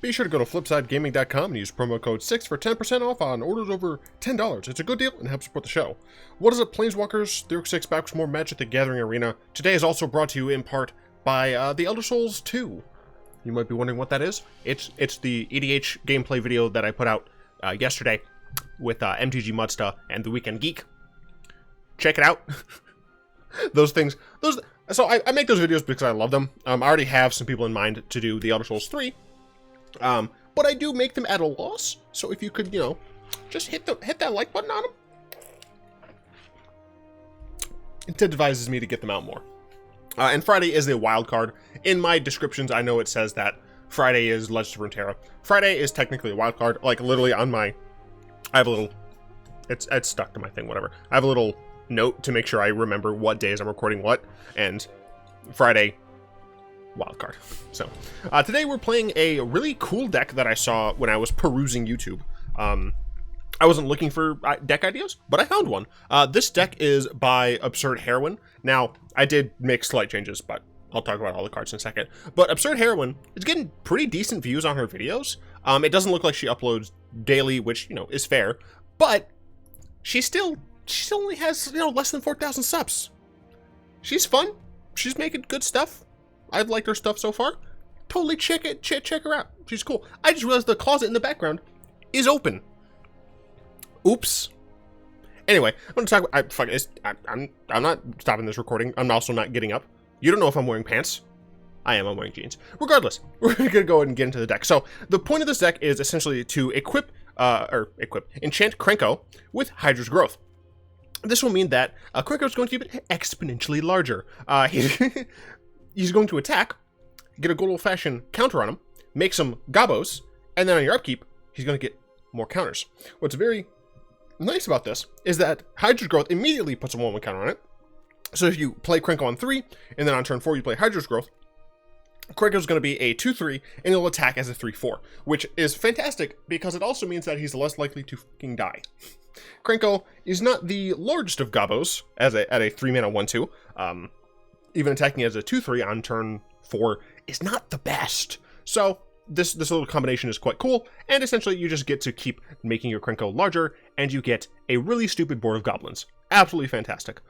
Be sure to go to flipsidegaming.com and use promo code 6 for 10% off on orders over $10. It's a good deal and helps support the show. What is it, Planeswalkers? 306 back with more Magic the Gathering Arena. Today is also brought to you in part by The Elder Scrolls 2. You might be wondering what that is. It's the EDH gameplay video that I put out yesterday with MTG Mudsta and The Weekend Geek. Check it out. So I make those videos because I love them. I already have some people in mind to do The Elder Scrolls 3. But I do make them at a loss. So if you could, just hit that like button on them. It incentivizes me to get them out more. And Friday is a wild card. In my descriptions, I know it says that Friday is Legends of Runeterra. Friday is technically a wild card. Like, literally on my... I have a little... It's stuck to my thing, whatever. I have a little note to make sure I remember what days I'm recording what. And Friday, wild card. So, today we're playing a really cool deck that I saw when I was perusing YouTube. I wasn't looking for deck ideas, but I found one. This deck is by Absurd Heroine. Now, I did make slight changes, but I'll talk about all the cards in a second. But Absurd Heroine is getting pretty decent views on her videos. It doesn't look like she uploads daily, which, is fair. But she only has, less than 4,000 subs. She's fun. She's making good stuff. I've liked her stuff so far. Totally check her out. She's cool. I just realized the closet in the background is open. Oops. Anyway, I'm going to talk about... I'm not stopping this recording. I'm also not getting up. You don't know if I'm wearing pants. I'm wearing jeans. Regardless, we're going to go ahead and get into the deck. So, the point of this deck is essentially to enchant Krenko with Hydra's Growth. This will mean that Krenko is going to get exponentially larger. He's going to attack, get a good old-fashioned counter on him, make some gobos, and then on your upkeep, he's going to get more counters. What's very nice about this is that Hydra's Growth immediately puts a 1/1 counter on it. So if you play Krenko on 3, and then on turn 4 you play Hydra's Growth, Krenko's going to be a 2/3, and he'll attack as a 3/4, which is fantastic because it also means that he's less likely to fucking die. Krenko is not the largest of gobos at a 3-mana 1/2. Even attacking as a 2/3 on turn 4 is not the best. So this little combination is quite cool, and essentially you just get to keep making your Krenko larger, and you get a really stupid board of goblins. Absolutely fantastic.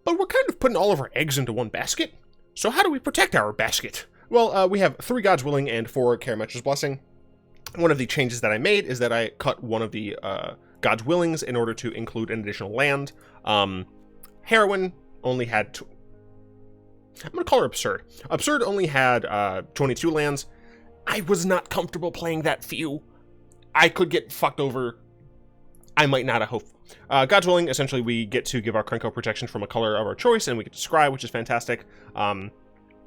But we're kind of putting all of our eggs into one basket. So how do we protect our basket? Well, we have 3 Gods Willing and 4 Karametra's Blessing. One of the changes that I made is that I cut one of the Gods Willings in order to include an additional land. Heroine only had... I'm going to call her Absurd. Absurd only had 22 lands. I was not comfortable playing that few. I could get fucked over. I might not have hoped. God's Willing, essentially we get to give our Krenko protection from a color of our choice, and we get to scry, which is fantastic.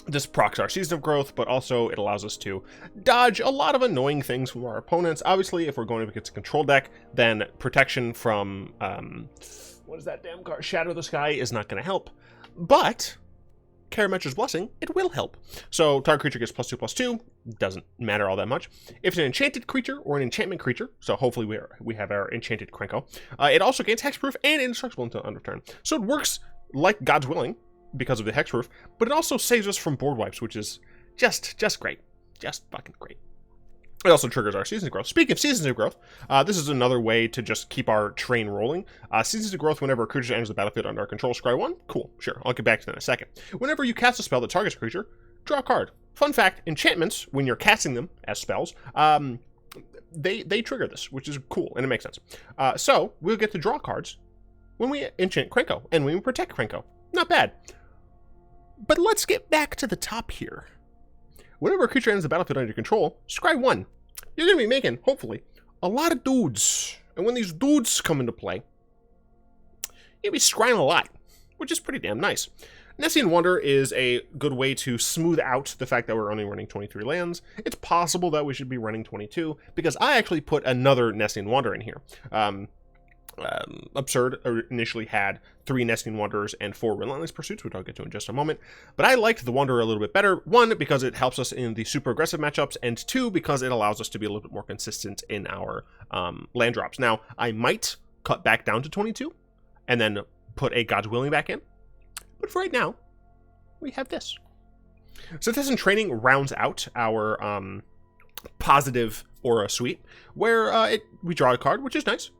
This procs our Season of Growth, but also it allows us to dodge a lot of annoying things from our opponents. Obviously, if we're going up against a control deck, then protection from, what is that damn card? Shadow the Sky is not going to help. But Karametra's Blessing, it will help. So target creature gets +2/+2, doesn't matter all that much. If it's an enchanted creature or an enchantment creature, so hopefully we have our enchanted Krenko, it also gains hexproof and indestructible until end of turn. So it works like God's Willing because of the hexproof, but it also saves us from board wipes, which is just great. Just fucking great. It also triggers our Seasons of Growth. Speaking of Seasons of Growth, this is another way to just keep our train rolling. Seasons of Growth, whenever a creature enters the battlefield under our control, scry 1. Cool, sure, I'll get back to that in a second. Whenever you cast a spell that targets a creature, draw a card. Fun fact, enchantments, when you're casting them as spells, they trigger this, which is cool, and it makes sense. So, we'll get to draw cards when we enchant Krenko, and when we protect Krenko. Not bad. But let's get back to the top here. Whenever a creature enters the battlefield under your control, scry 1. You're going to be making, hopefully, a lot of dudes. And when these dudes come into play, you'll be scrying a lot, which is pretty damn nice. Nessian Wanderer is a good way to smooth out the fact that we're only running 23 lands. It's possible that we should be running 22, because I actually put another Nessian Wanderer in here. Absurd initially had 3 Nessian Wanderers and 4 Relentless Pursuits, which I'll get to in just a moment. But I liked the Wanderer a little bit better. 1, because it helps us in the super aggressive matchups, and 2, because it allows us to be a little bit more consistent in our land drops. Now, I might cut back down to 22, and then put a God's Willing back in. But for right now, we have this. Setessan Training rounds out our positive aura suite, where we draw a card, which is nice.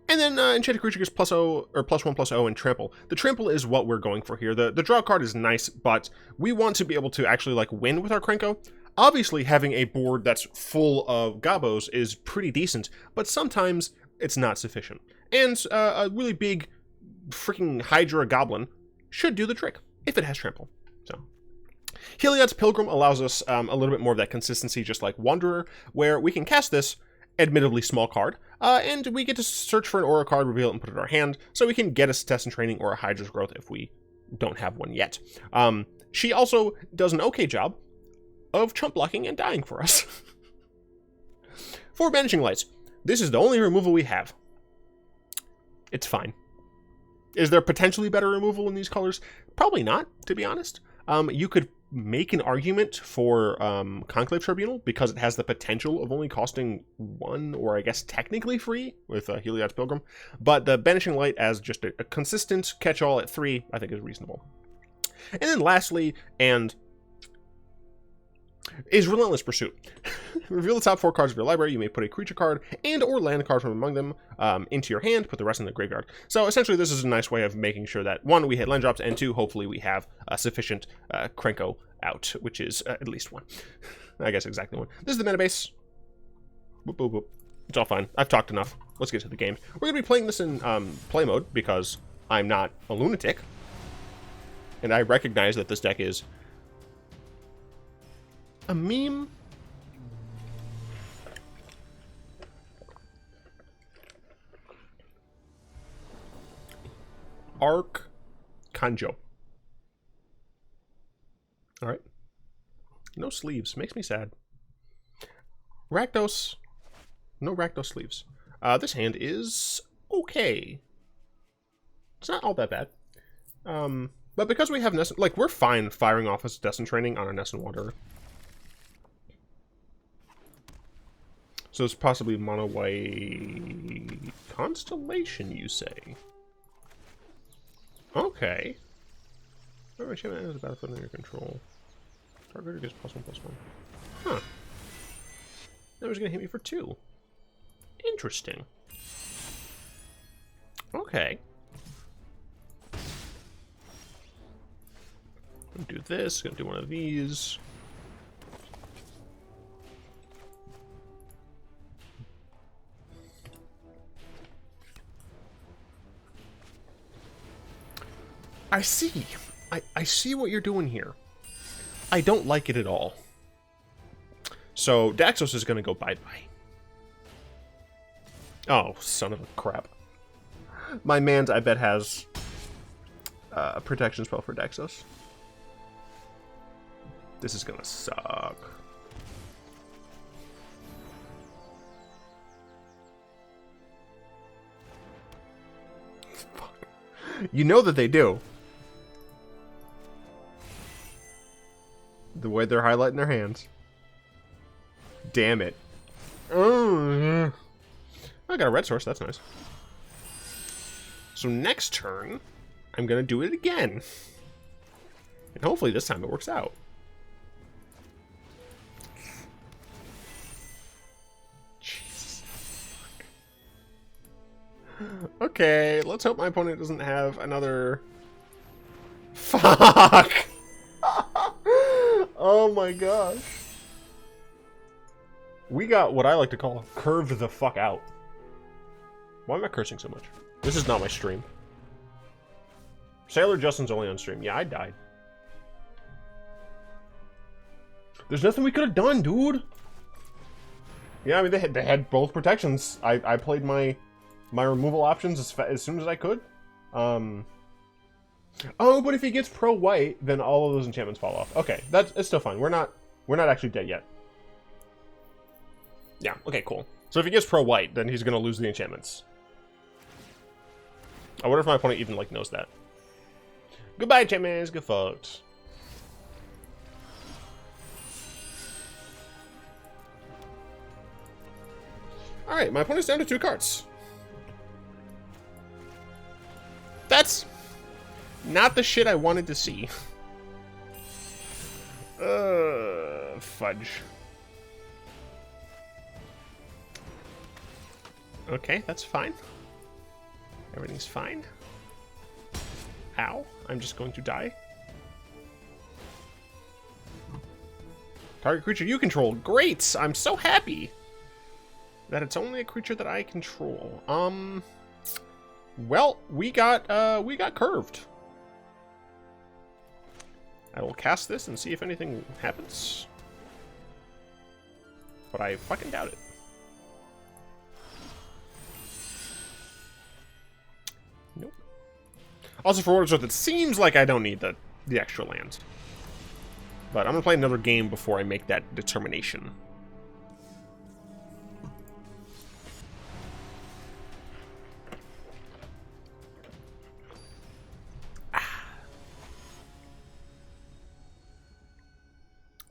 And then enchanted creature gets +0 or +1/+0 and trample. The trample is what we're going for here. The draw card is nice, but we want to be able to actually like win with our Krenko. Obviously, having a board that's full of gobos is pretty decent, but sometimes it's not sufficient. And a really big freaking Hydra goblin should do the trick if it has trample. So Heliod's Pilgrim allows us a little bit more of that consistency, just like Wanderer, where we can cast this admittedly small card, and we get to search for an aura card, reveal it, and put it in our hand, so we can get a Setessan Training or a Hydra's Growth if we don't have one yet. She also does an okay job of chump blocking and dying for us. For Banishing Lights, this is the only removal we have. It's fine. Is there potentially better removal in these colors? Probably not, to be honest. You could make an argument for Conclave Tribunal because it has the potential of only costing 1, or I guess technically free with Heliod's Pilgrim. But the Banishing Light as just a consistent catch-all at 3, I think is reasonable. And then lastly, is Relentless Pursuit. Reveal the top 4 cards of your library. You may put a creature card and or land card from among them into your hand, put the rest in the graveyard. So essentially this is a nice way of making sure that 1, we hit land drops, and 2, hopefully we have sufficient Krenko out, which is at least 1. I guess exactly 1. This is the mana base. Boop, boop, boop. It's all fine. I've talked enough. Let's get to the game. We're going to be playing this in play mode because I'm not a lunatic. And I recognize that this deck is a meme. Arc Kanjo. Alright. No sleeves. Makes me sad. Rakdos. No Rakdos sleeves. This hand is okay. It's not all that bad. But because we have Nessian, like, we're fine firing off a Setessan Training on our Nessian Wanderer. So it's possibly mono white Constellation, you say? Okay. Remember, enchantment enters the battlefield under your control. Target gets +1/+1. Huh. That was gonna hit me for 2. Interesting. Okay. Gonna do this. Gonna do one of these. I see. I see what you're doing here. I don't like it at all. So Daxos is going to go bye-bye. Oh, son of a crap. My Mand, I bet, has a protection spell for Daxos. This is going to suck. Fuck. You know that they do. The way they're highlighting their hands. Damn it. Oh, I got a red source. That's nice. So next turn, I'm going to do it again. And hopefully this time it works out. Jesus. Okay, let's hope my opponent doesn't have another... Fuck! Oh my gosh. We got what I like to call curved the fuck out. Why am I cursing so much? This is not my stream. Sailor Justin's only on stream. Yeah, I died. There's nothing we could have done, dude. Yeah, I mean, they had both protections. I played my removal options as soon as I could. Oh, but if he gets pro-white, then all of those enchantments fall off. Okay, it's still fine. We're not actually dead yet. Yeah, okay, cool. So if he gets pro-white, then he's gonna lose the enchantments. I wonder if my opponent even, like, knows that. Goodbye, enchantments. Get fucked. Alright, my opponent's down to 2 cards. That's not the shit I wanted to see. Fudge. Okay, that's fine. Everything's fine. Ow. I'm just going to die. Target creature you control. Great! I'm so happy that it's only a creature that I control. Well, we got curved. I will cast this and see if anything happens. But I fucking doubt it. Nope. Also, for what it's worth, it seems like I don't need the extra lands. But I'm going to play another game before I make that determination.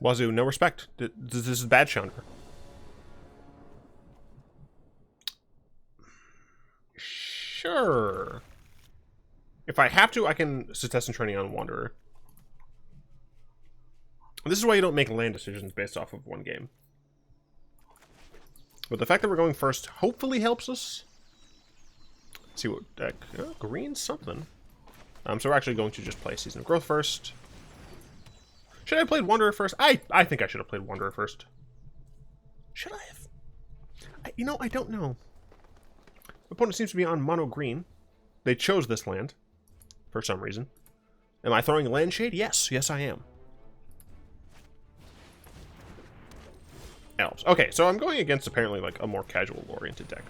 Wazoo, no respect. This is bad, Chandra. Sure. If I have to, I can Setessan Training on Wanderer. This is why you don't make land decisions based off of one game. But the fact that we're going first hopefully helps us. Let's see what deck. Oh, green something. So we're actually going to just play Season of Growth first. Should I have played Wanderer first? I think I should have played Wanderer first. Should I have? You know, I don't know. Opponent seems to be on mono green. They chose this land for some reason. Am I throwing land shade? Yes. Yes, I am. Elves. Okay, so I'm going against apparently like a more casual-oriented deck.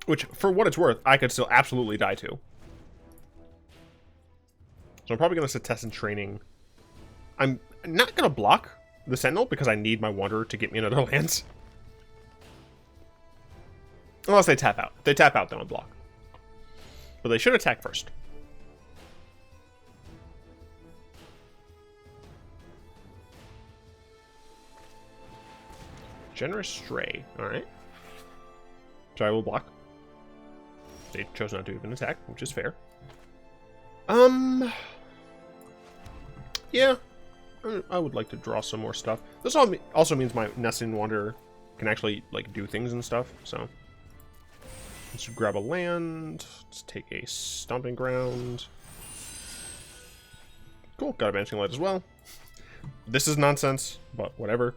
Which, for what it's worth, I could still absolutely die to. So I'm probably going to Setessan Training. I'm not going to block the Sentinel because I need my Wanderer to get me another lands. Unless they tap out. If they tap out, then I'll block. But they should attack first. Generous Stray. Alright. So I will block. They chose not to even attack, which is fair. Yeah. I would like to draw some more stuff. This also means my Nessian Wanderer can actually, like, do things and stuff, so. Let's grab a land. Let's take a Stomping Ground. Cool. Got a Banishing Light as well. This is nonsense, but whatever.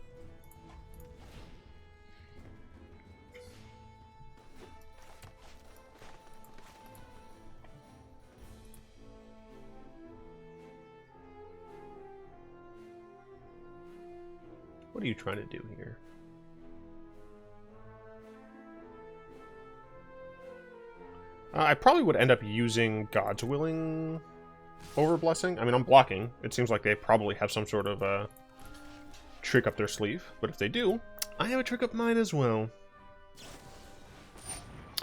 What are you trying to do here? I probably would end up using God's Willing over Blessing. I mean, I'm blocking. It seems like they probably have some sort of trick up their sleeve. But if they do, I have a trick up mine as well.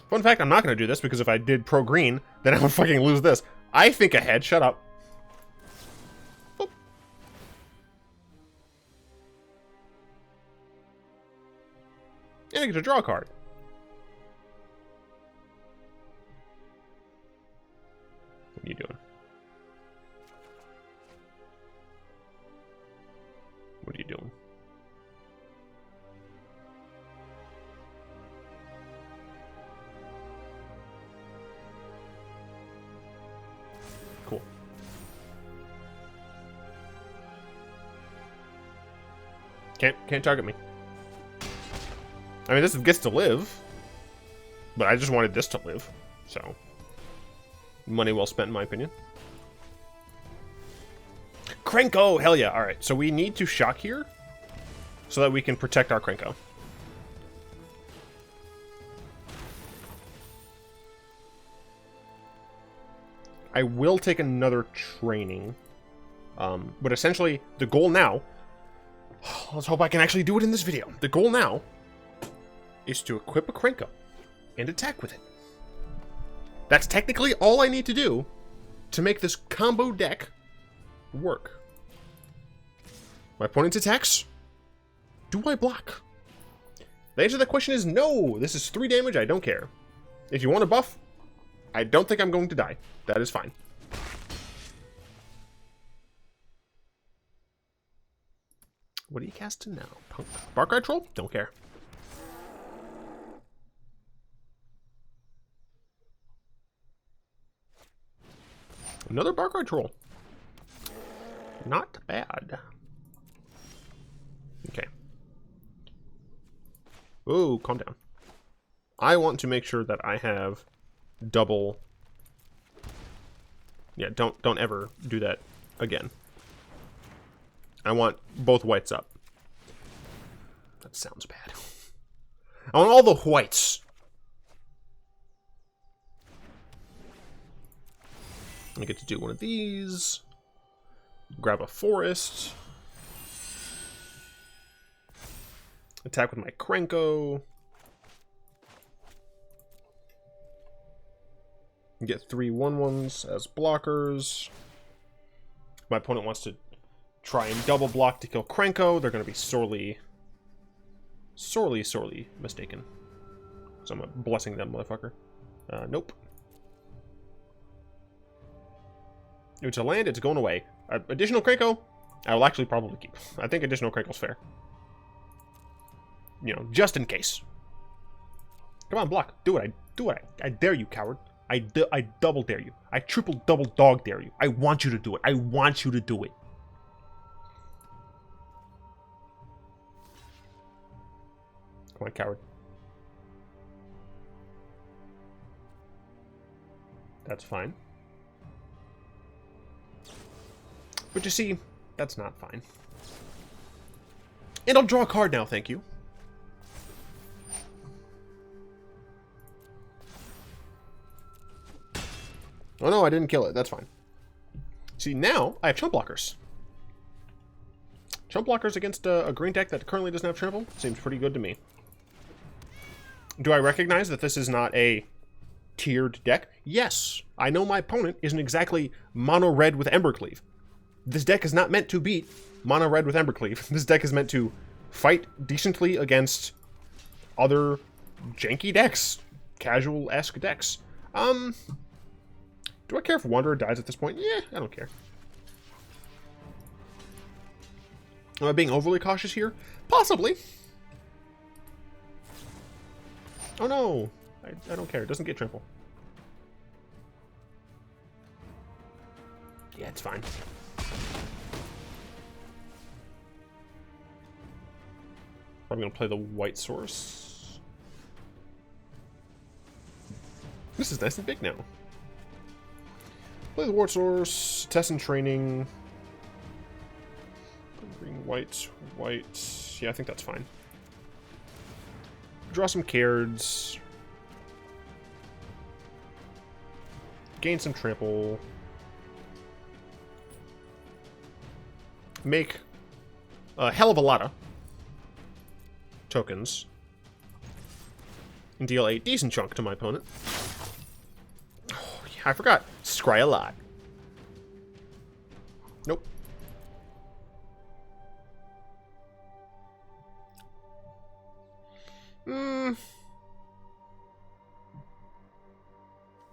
Fun fact, I'm not going to do this because if I did pro-green, then I would fucking lose this. I think ahead. Shut up. Boop. And I get to draw a card. What are you doing? What are you doing? Cool. Can't target me. I mean, this gets to live, but I just wanted this to live, so money well spent in my opinion. Krenko! Hell yeah. Alright, so we need to shock here so that we can protect our Krenko. I will take another training. But essentially, the goal now... Let's hope I can actually do it in this video. The goal now is to equip a Krenko and attack with it. That's technically all I need to do to make this combo deck work. My opponent's attacks? Do I block? The answer to that question is no. This is 3 damage. I don't care. If you want a buff, I don't think I'm going to die. That is fine. What are you casting now? Punk. Bark Eye Troll? Don't care. Another Barkrai troll. Not bad. Okay. Ooh, calm down. I want to make sure that I have double... Yeah, don't ever do that again. I want both whites up. That sounds bad. I want all the whites. I get to do one of these. Grab a forest. Attack with my Krenko. Get 3 1/1s as blockers. My opponent wants to try and double block to kill Krenko. They're going to be sorely mistaken. So I'm blessing them, motherfucker. Nope. It's a land, it's going away. Additional Krenko, I will actually probably keep. I think additional Krenko's fair. You know, just in case. Come on, block. Do it. I dare you, coward. I double dare you. I triple double dog dare you. I want you to do it. I want you to do it. Come on, coward. That's fine. But you see, that's not fine. And I'll draw a card now, thank you. Oh no, I didn't kill it. That's fine. See, now I have chump blockers. Chump blockers against a green deck that currently doesn't have trample seems pretty good to me. Do I recognize that this is not a tiered deck? Yes. I know my opponent isn't exactly mono red with Embercleave. This deck is not meant to beat mono red with Embercleave. This deck is meant to fight decently against other janky decks. Casual-esque decks. Do I care if Wanderer dies at this point? Yeah, I don't care. Am I being overly cautious here? Possibly. Oh no! I don't care. It doesn't get trample. Yeah, it's fine. I'm going to play the white source. This is nice and big now. Play the white source, Setessan Training. Green, white, white. Yeah, I think that's fine. Draw some cards. Gain some trample. Make a hell of a lot of tokens. And deal a decent chunk to my opponent. Oh, yeah, I forgot. Scry a lot. Nope.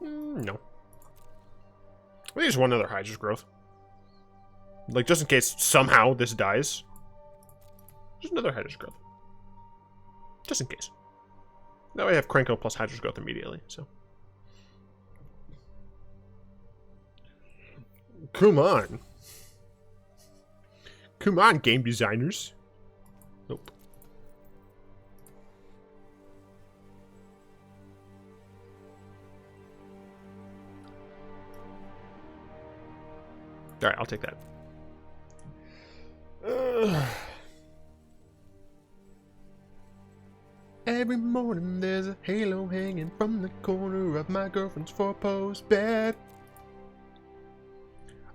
No. Maybe just one other Hydra's growth. Like, just in case somehow this dies. Just another Hydra's growth. Just in case. Now I have Krenko plus Hydra's growth immediately, so. Come on. Come on, game designers. Nope. Alright, I'll take that. Every morning there's a halo hanging from the corner of my girlfriend's four-post bed.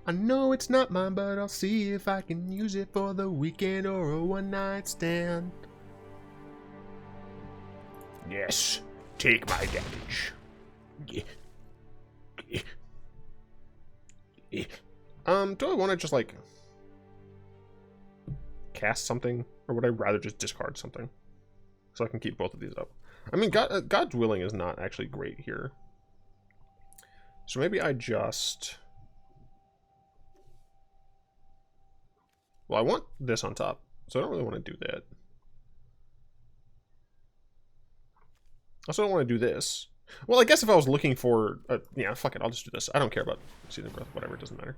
I know it's not mine, but I'll see if I can use it for the weekend or a one-night stand. Yes, take my damage. Do I want to just, like, cast something? Or would I rather just discard something? So I can keep both of these up. I mean, God's Willing is not actually great here. So maybe I just... Well, I want this on top, so I don't really want to do that. I also don't want to do this. Well, I guess if I was looking for... yeah, fuck it, I'll just do this. I don't care about season growth, whatever, it doesn't matter.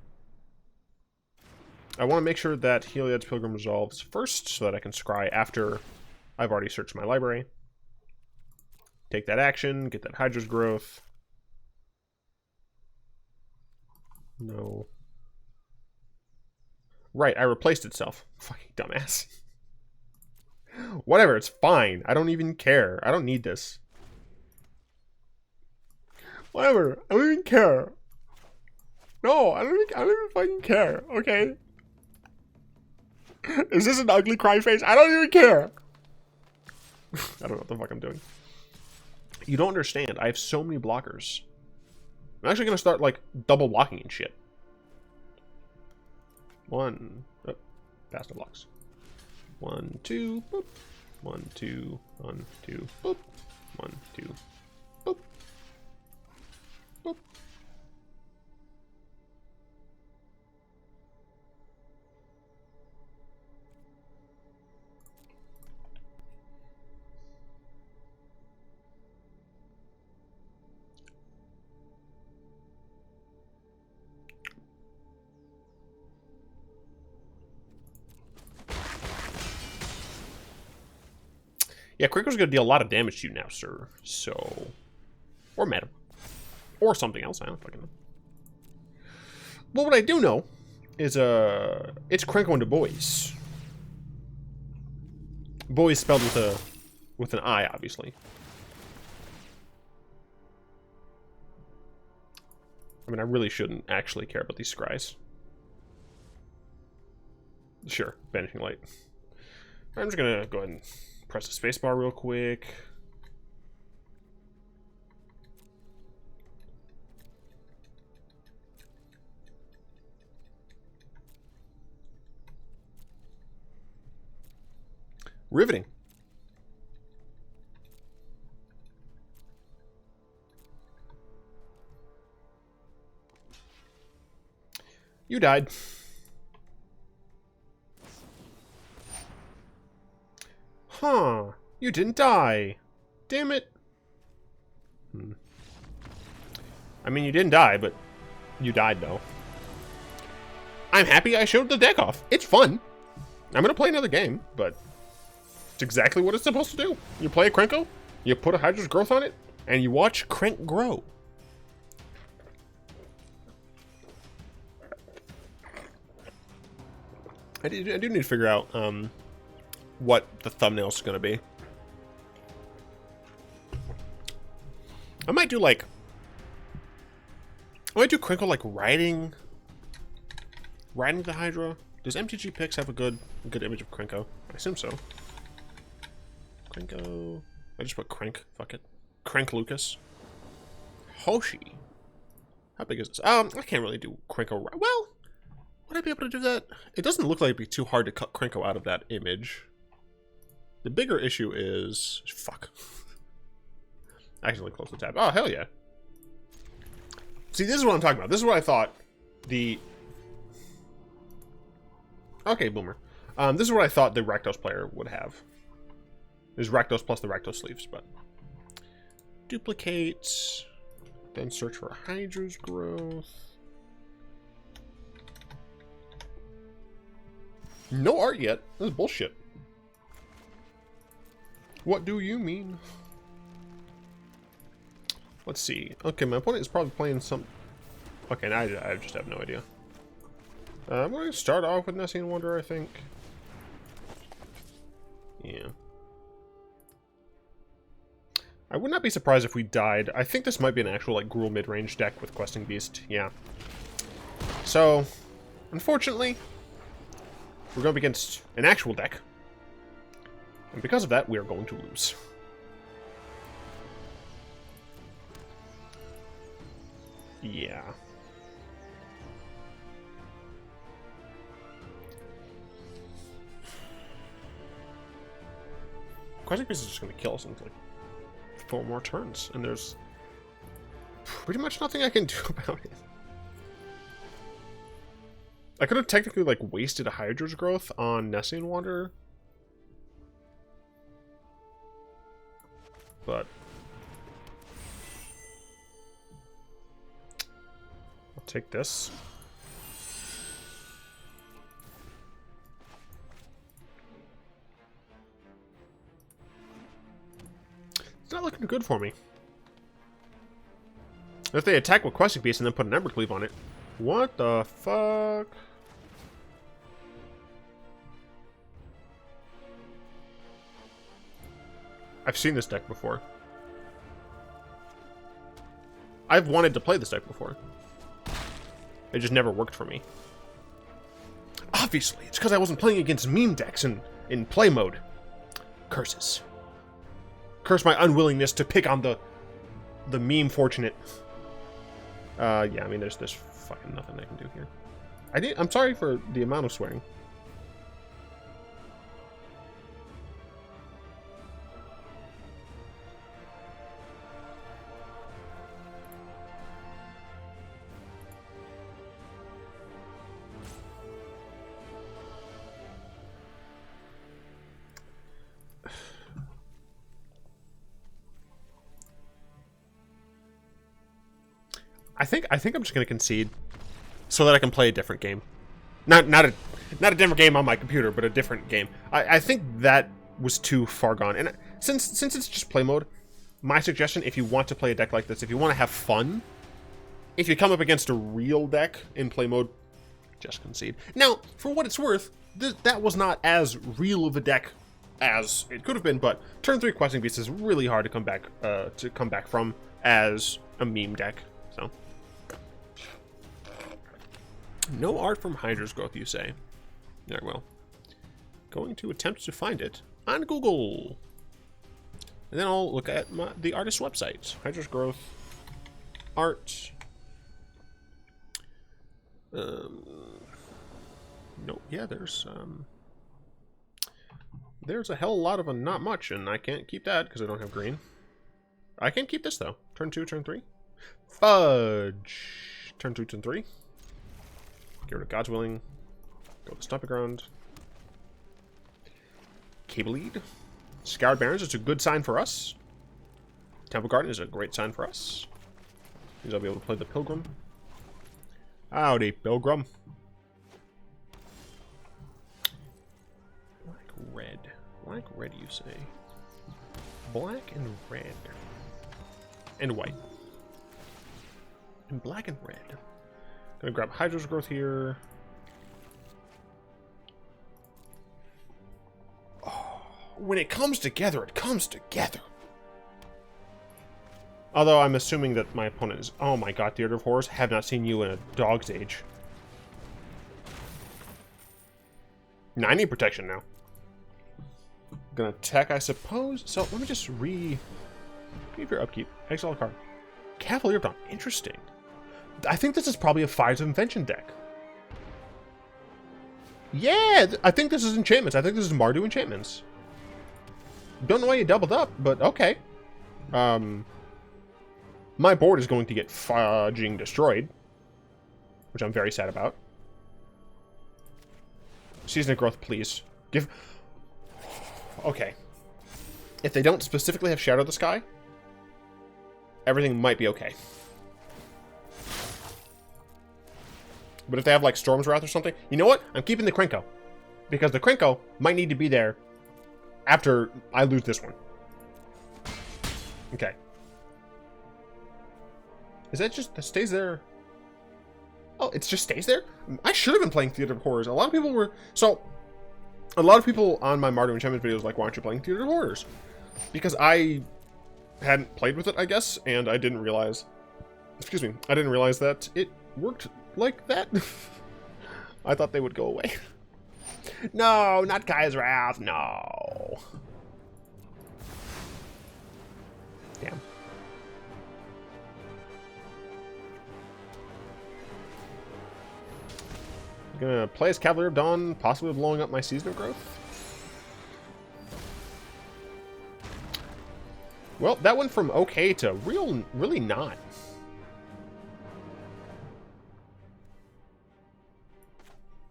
I want to make sure that Heliod's Pilgrim resolves first, so that I can scry after I've already searched my library. Take that action, get that Hydra's growth. No. Right, I replaced itself. Fucking dumbass. Whatever, it's fine. I don't even care. I don't need this. Whatever, I don't even care. No, I don't even fucking care, okay? Is this an ugly cry face? I don't even care. I don't know what the fuck I'm doing. You don't understand. I have so many blockers. I'm actually going to start, like, double blocking and shit. One. Oh, past the blocks. 1, 2, boop. 1, 2, 1, 2, boop. 1, 2, boop. Boop. Yeah, Krenko's gonna deal a lot of damage to you now, sir. So... Or madam. Or something else, I don't fucking know. But what I do know is, it's Krenko into boys. Boys spelled with an I, obviously. I mean, I really shouldn't actually care about these scries. Sure, Banishing Light. I'm just gonna go ahead and press the spacebar real quick. Riveting. You died. Huh. You didn't die. Damn it. I mean, you didn't die, but you died, though. I'm happy I showed the deck off. It's fun. I'm gonna play another game, but it's exactly what it's supposed to do. You play a Krenko, you put a Hydra's growth on it, and you watch Krenk grow. I do need to figure out what the thumbnail's going to be. I might do like... I might do Krenko like riding the Hydra. Does MTG Picks have a good image of Krenko? I assume so. Krenko... I just put Krenk. Fuck it. Krenk Lucas. Hoshi. How big is this? I can't really do Krenko... Well... Would I be able to do that? It doesn't look like it'd be too hard to cut Krenko out of that image. The bigger issue is... Fuck. I accidentally closed the tab. Oh, hell yeah. See, this is what I'm talking about. This is what I thought the... Okay, boomer. This is what I thought the Rakdos player would have. There's Rakdos plus the Rakdos sleeves, but... Duplicate. Then search for Hydra's growth. No art yet. This is bullshit. What do you mean? Let's see. Okay, my opponent is probably playing some... Okay, now I just have no idea. I'm going to start off with Nessian Wanderer, I think. Yeah. I would not be surprised if we died. I think this might be an actual, like, Gruul mid-range deck with Questing Beast. Yeah. So, unfortunately... We're going up against an actual deck. And because of that, we are going to lose. Yeah. Questing Beast is just going to kill us in like 4 more turns. And there's pretty much nothing I can do about it. I could have technically, like, wasted a Hydra's growth on Nessian Wanderer. But... take this. It's not looking good for me. If they attack with Questing Beast and then put an Embercleave on it. What the fuck? I've seen this deck before. I've wanted to play this deck before. It just never worked for me. Obviously, it's because I wasn't playing against meme decks in play mode. Curses. Curse my unwillingness to pick on the meme fortunate. Yeah, I mean, there's fucking nothing I can do here. I'm sorry for the amount of swearing. I think I'm just gonna concede, so that I can play a different game. Not a different game on my computer, but a different game. I think that was too far gone. And since it's just play mode, my suggestion, if you want to play a deck like this, if you want to have fun, if you come up against a real deck in play mode, just concede. Now, for what it's worth, that was not as real of a deck as it could have been, but turn 3 Questing Beast is really hard to come back from as a meme deck. So. No art from Hydra's growth, you say? Very well. Going to attempt to find it on Google. And then I'll look at the artist's website. Hydra's growth. Art. No, yeah, there's a hell of a lot of not much, and I can't keep that because I don't have green. I can keep this, though. Turn 2, turn 3. Fudge. Turn 2, turn 3. Get rid of God's Willing. Go to Stomping Ground. Cable Lead. Scoured Barrens is a good sign for us. Temple Garden is a great sign for us. Means I'll be able to play the Pilgrim. Howdy, Pilgrim. Black, red. Black, red, you say. Black and red. And white. And black and red. Gonna grab Hydra's growth here. Oh, when it comes together, it comes together. Although I'm assuming that my opponent is... Oh my god, Theater of Horrors, have not seen you in a dog's age. 90 protection now. Gonna attack, I suppose. So let me just give your upkeep. Exile a card. Cavalier of Dawn. Interesting. I think this is probably a Fires of Invention deck. Yeah, I think this is enchantments. I think this is Mardu Enchantments. Don't know why you doubled up, but okay. My board is going to get fudging destroyed, which I'm very sad about. Season of Growth, please. Give... Okay. If they don't specifically have Shadow the Sky, everything might be okay. But if they have, like, Storm's Wrath or something... You know what? I'm keeping the Krenko. Because the Krenko might need to be there after I lose this one. Okay. Is that just... That stays there? Oh, it just stays there? I should have been playing Theater of Horrors. A lot of people were... So, a lot of people on my Mardu Enchantments videos like, why aren't you playing Theater of Horrors? Because I hadn't played with it, I guess, and I didn't realize... Excuse me. I didn't realize that it worked like that. I thought they would go away. No, not Kai's Wrath. No. Damn. I'm gonna play as Cavalier of Dawn, possibly blowing up my Season of Growth. Well, that went from okay to really not.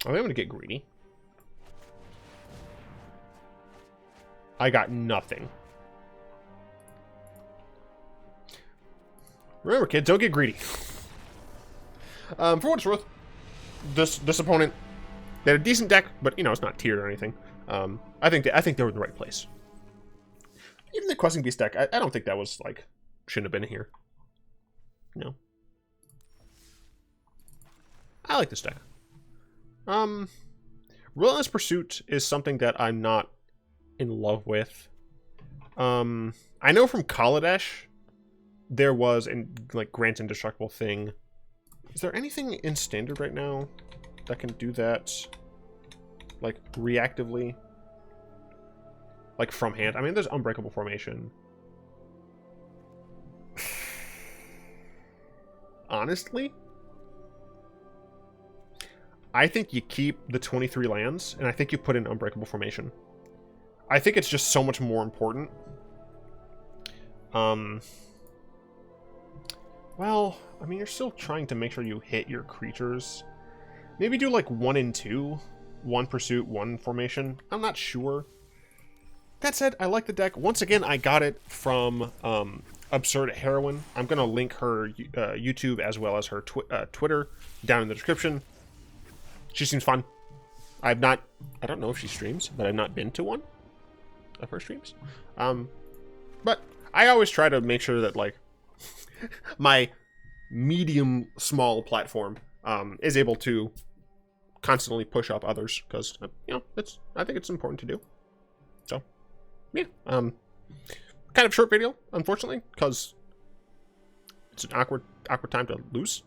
I'm going to get greedy. I got nothing. Remember, kids, don't get greedy. For what it's worth, this opponent, they had a decent deck, but you know it's not tiered or anything. I think they were in the right place. Even the Questing Beast deck, I don't think that was like shouldn't have been here. No. I like this deck. Relentless Pursuit is something that I'm not in love with. I know from Kaladesh there was an like grant indestructible thing. Is there anything in standard right now that can do that like reactively? Like from hand? I mean, there's Unbreakable Formation. Honestly, I think you keep the 23 lands, and I think you put in Unbreakable Formation. I think it's just so much more important. Well, I mean, you're still trying to make sure you hit your creatures. Maybe do like 1 and 2. 1 Pursuit, 1 Formation. I'm not sure. That said, I like the deck. Once again, I got it from Absurd Heroine. I'm going to link her YouTube as well as her Twitter down in the description. She seems fun. I don't know if she streams, but I've not been to one of her streams. But I always try to make sure that like my medium small platform is able to constantly push up others because you know I think it's important to do. So yeah, kind of short video, unfortunately, because it's an awkward time to lose.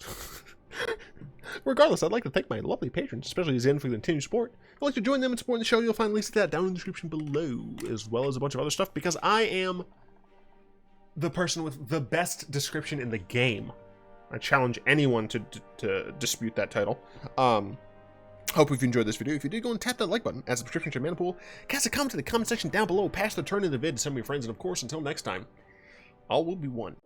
Regardless, I'd like to thank my lovely patrons, especially Zen, for the continued support. If you'd like to join them and support the show, you'll find links to that down in the description below, as well as a bunch of other stuff, because I am the person with the best description in the game. I challenge anyone to dispute that title. Hope you've enjoyed this video. If you did, go and tap that like button, add subscription to your mana pool, cast a comment in the comment section down below, pass the turn in the vid to some of your friends, and of course, until next time, all will be one.